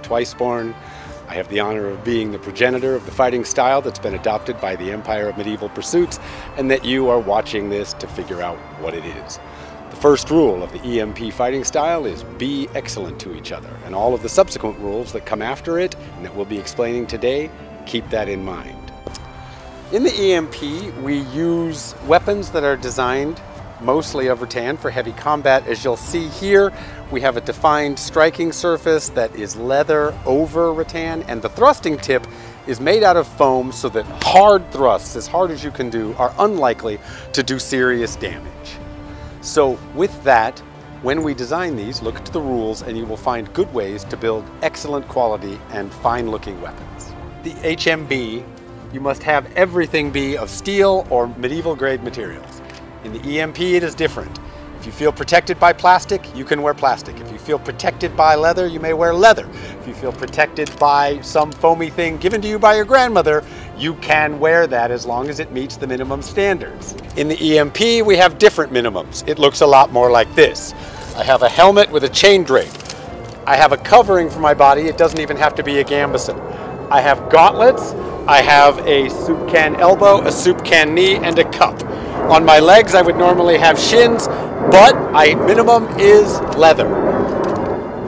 twice born. I have the honor of being the progenitor of the fighting style that's been adopted by the Empire of Medieval Pursuits, and that you are watching this to figure out what it is. The first rule of the EMP fighting style is be excellent to each other, and all of the subsequent rules that come after it, and that we'll be explaining today, keep that in mind. In the EMP, we use weapons that are designed mostly of rattan for heavy combat. As you'll see here, we have a defined striking surface that is leather over rattan, and the thrusting tip is made out of foam so that hard thrusts, as hard as you can do, are unlikely to do serious damage. So with that, when we design these, look at the rules and you will find good ways to build excellent quality and fine-looking weapons. The HMB, you must have everything be of steel or medieval-grade materials. In the EMP, it is different. If you feel protected by plastic, you can wear plastic. If you feel protected by leather, you may wear leather. If you feel protected by some foamy thing given to you by your grandmother, you can wear that as long as it meets the minimum standards. In the EMP, we have different minimums. It looks a lot more like this. I have a helmet with a chain drape. I have a covering for my body. It doesn't even have to be a gambeson. I have gauntlets. I have a soup can elbow, a soup can knee, and a cup. On my legs, I would normally have shins, but minimum is leather.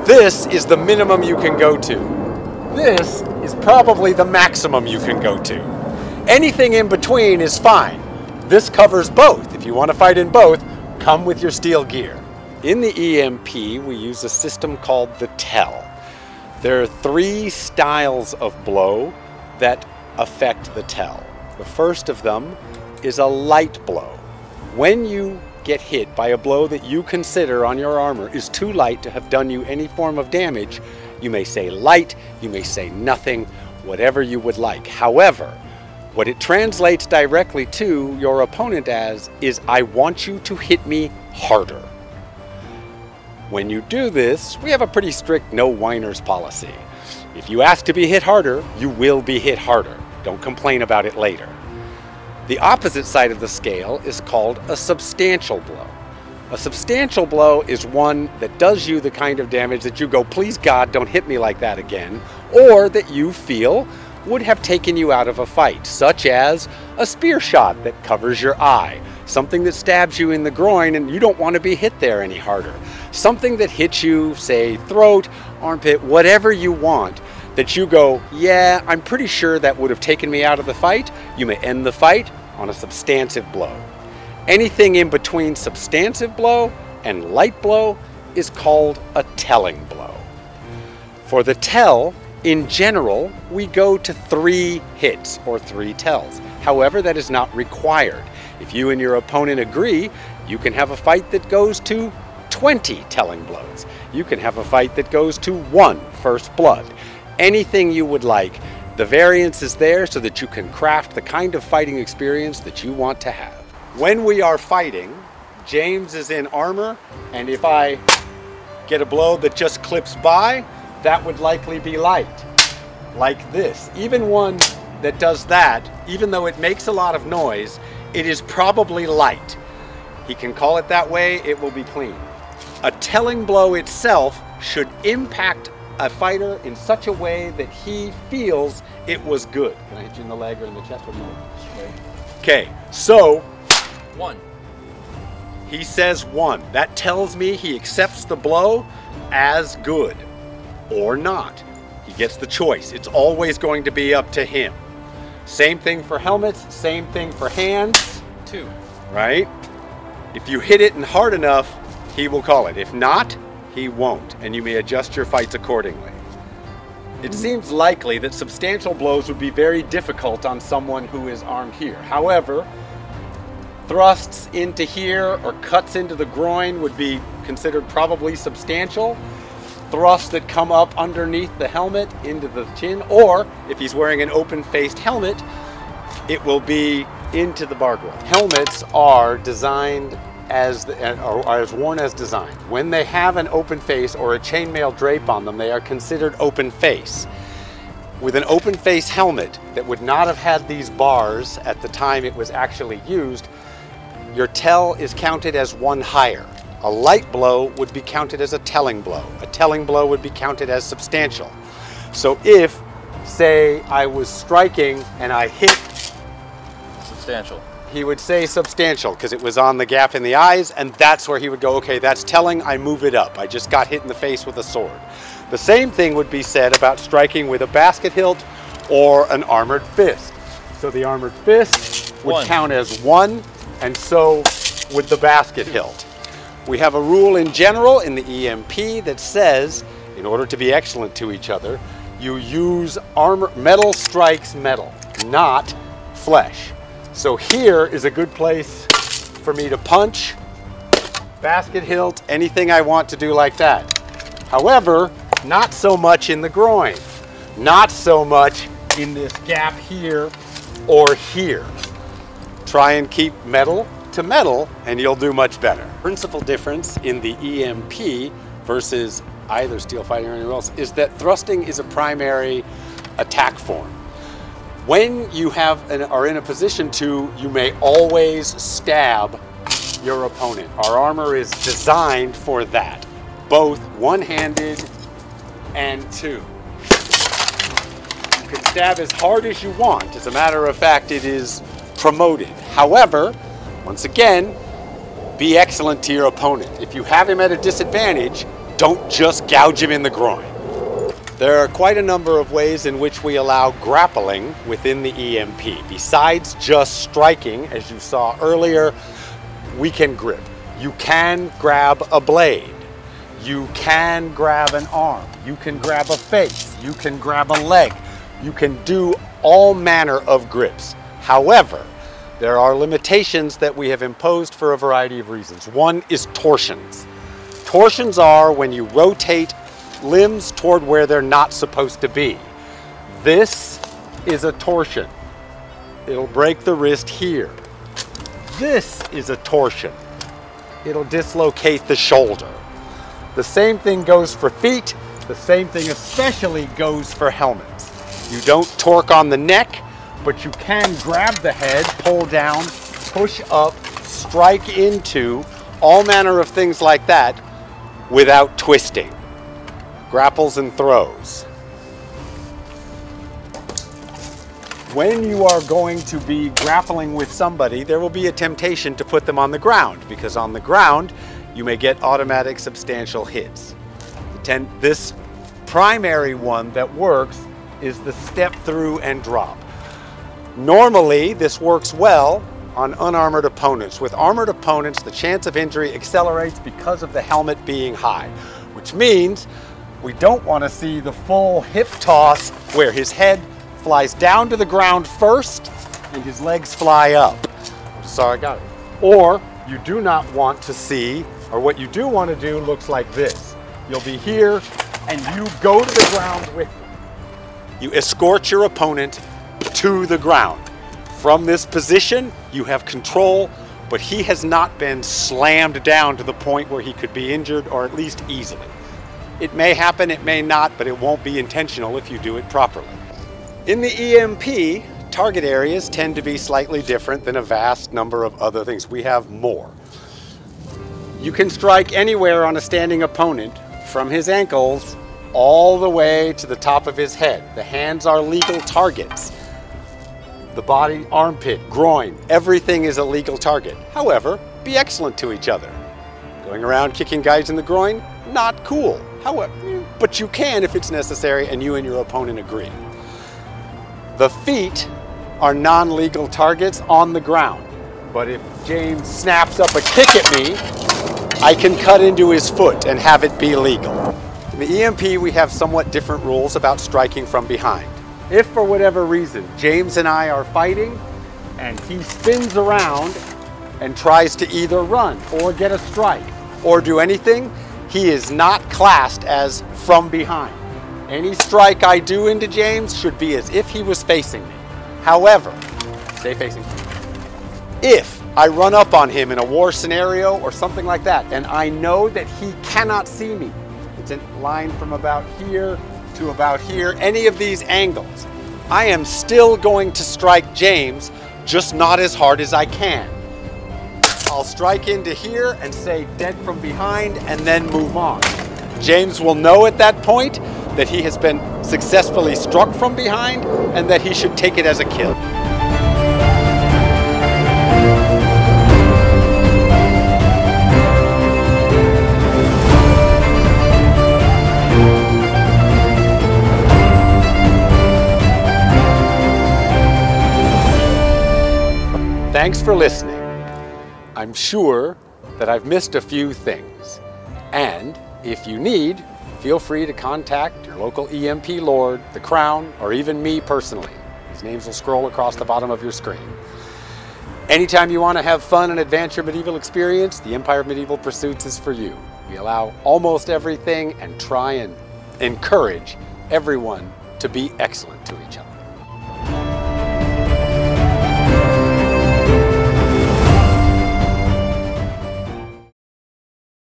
This is the minimum you can go to. This is probably the maximum you can go to. Anything in between is fine. This covers both. If you want to fight in both, come with your steel gear. In the EMP, we use a system called the tell. There are 3 styles of blow that affect the tell. The first of them is a light blow. When you get hit by a blow that you consider on your armor is too light to have done you any form of damage, you may say light, you may say nothing, whatever you would like. However, what it translates directly to your opponent as is, I want you to hit me harder. When you do this, we have a pretty strict no whiners policy. If you ask to be hit harder, you will be hit harder. Don't complain about it later. The opposite side of the scale is called a substantial blow. A substantial blow is one that does you the kind of damage that you go, please God, don't hit me like that again, or that you feel would have taken you out of a fight, such as a spear shot that covers your eye, something that stabs you in the groin and you don't want to be hit there any harder, something that hits you, say, throat, armpit, whatever you want, that you go, yeah, I'm pretty sure that would have taken me out of the fight. You may end the fight on a substantive blow. Anything in between substantive blow and light blow is called a telling blow. For the tell, in general, we go to 3 hits or 3 tells. However, that is not required. If you and your opponent agree, you can have a fight that goes to 20 telling blows. You can have a fight that goes to 1 first blood. Anything you would like. The variance is there so that you can craft the kind of fighting experience that you want to have. When we are fighting, James is in armor, and if I get a blow that just clips by, that would likely be light, like this. Even one that does that, even though it makes a lot of noise, it is probably light. He can call it that way, it will be clean. A telling blow itself should impact a fighter in such a way that he feels it was good. Can I hit you in the leg or in the chest? Okay, so 1. He says 1. That tells me he accepts the blow as good or not. He gets the choice. It's always going to be up to him. Same thing for helmets, same thing for hands. 2. Right? If you hit it and hard enough, he will call it. If not, he won't, and you may adjust your fights accordingly. It seems likely that substantial blows would be very difficult on someone who is armed here. However, thrusts into here or cuts into the groin would be considered probably substantial. Thrusts that come up underneath the helmet into the chin, or if he's wearing an open-faced helmet, it will be into the bar growth. Helmets are designed are as worn as designed. When they have an open face or a chainmail drape on them, they are considered open face. With an open face helmet that would not have had these bars at the time it was actually used, your tell is counted as 1 higher. A light blow would be counted as a telling blow. A telling blow would be counted as substantial. So if, say, I was striking and I hit, Substantial. he would say substantial because it was on the gap in the eyes, and that's where he would go, okay, that's telling, I move it up. I just got hit in the face with a sword. The same thing would be said about striking with a basket hilt or an armored fist. So the armored fist would count as 1, and so would the basket hilt. We have a rule in general in the EMP that says, in order to be excellent to each other, you use armor, metal strikes metal, not flesh. So here is a good place for me to punch, basket hilt, anything I want to do like that. However, not so much in the groin, not so much in this gap here or here. Try and keep metal to metal and you'll do much better. Principal difference in the EMP versus either steel fighting or anything else is that thrusting is a primary attack form. When you are in a position to, you may always stab your opponent. Our armor is designed for that, both one-handed and two. You can stab as hard as you want. As a matter of fact, it is promoted. However, once again, be excellent to your opponent. If you have him at a disadvantage, don't just gouge him in the groin. There are quite a number of ways in which we allow grappling within the EMP. Besides just striking, as you saw earlier, we can grip. You can grab a blade. You can grab an arm. You can grab a face. You can grab a leg. You can do all manner of grips. However, there are limitations that we have imposed for a variety of reasons. One is torsions. Torsions are when you rotate limbs toward where they're not supposed to be. This is a torsion. It'll break the wrist here. This is a torsion. It'll dislocate the shoulder. The same thing goes for feet. The same thing especially goes for helmets. You don't torque on the neck, but you can grab the head, pull down, push up, strike into, all manner of things like that without twisting. Grapples and throws. When you are going to be grappling with somebody, there will be a temptation to put them on the ground, because on the ground you may get automatic substantial hits. This primary one that works is the step through and drop. Normally, this works well on unarmored opponents. With armored opponents, the chance of injury accelerates because of the helmet being high, which means we don't want to see the full hip toss where his head flies down to the ground first and his legs fly up. Sorry, I got it. Or you do not want to see, or what you do want to do looks like this. You'll be here and you go to the ground with him. You escort your opponent to the ground. From this position, you have control, but he has not been slammed down to the point where he could be injured, or at least easily. It may happen, it may not, but it won't be intentional if you do it properly. In the EMP, target areas tend to be slightly different than a vast number of other things. We have more. You can strike anywhere on a standing opponent from his ankles all the way to the top of his head. The hands are legal targets. The body, armpit, groin, everything is a legal target. However, be excellent to each other. Going around kicking guys in the groin, not cool. However, but you can if it's necessary and you and your opponent agree. The feet are non-legal targets on the ground. But if James snaps up a kick at me, I can cut into his foot and have it be legal. In the EMP, we have somewhat different rules about striking from behind. If for whatever reason, James and I are fighting and he spins around and tries to either run or get a strike or do anything, he is not classed as from behind. Any strike I do into James should be as if he was facing me. However, stay facing me. If I run up on him in a war scenario or something like that, and I know that he cannot see me, it's a line from about here to about here, any of these angles, I am still going to strike James, just not as hard as I can. I'll strike into here and say dead from behind and then move on. James will know at that point that he has been successfully struck from behind and that he should take it as a kill. Thanks for listening. I'm sure that I've missed a few things. And if you need, feel free to contact your local EMP Lord, the Crown, or even me personally. These names will scroll across the bottom of your screen. Anytime you want to have fun and advance your medieval experience, the Empire of Medieval Pursuits is for you. We allow almost everything and try and encourage everyone to be excellent to each other.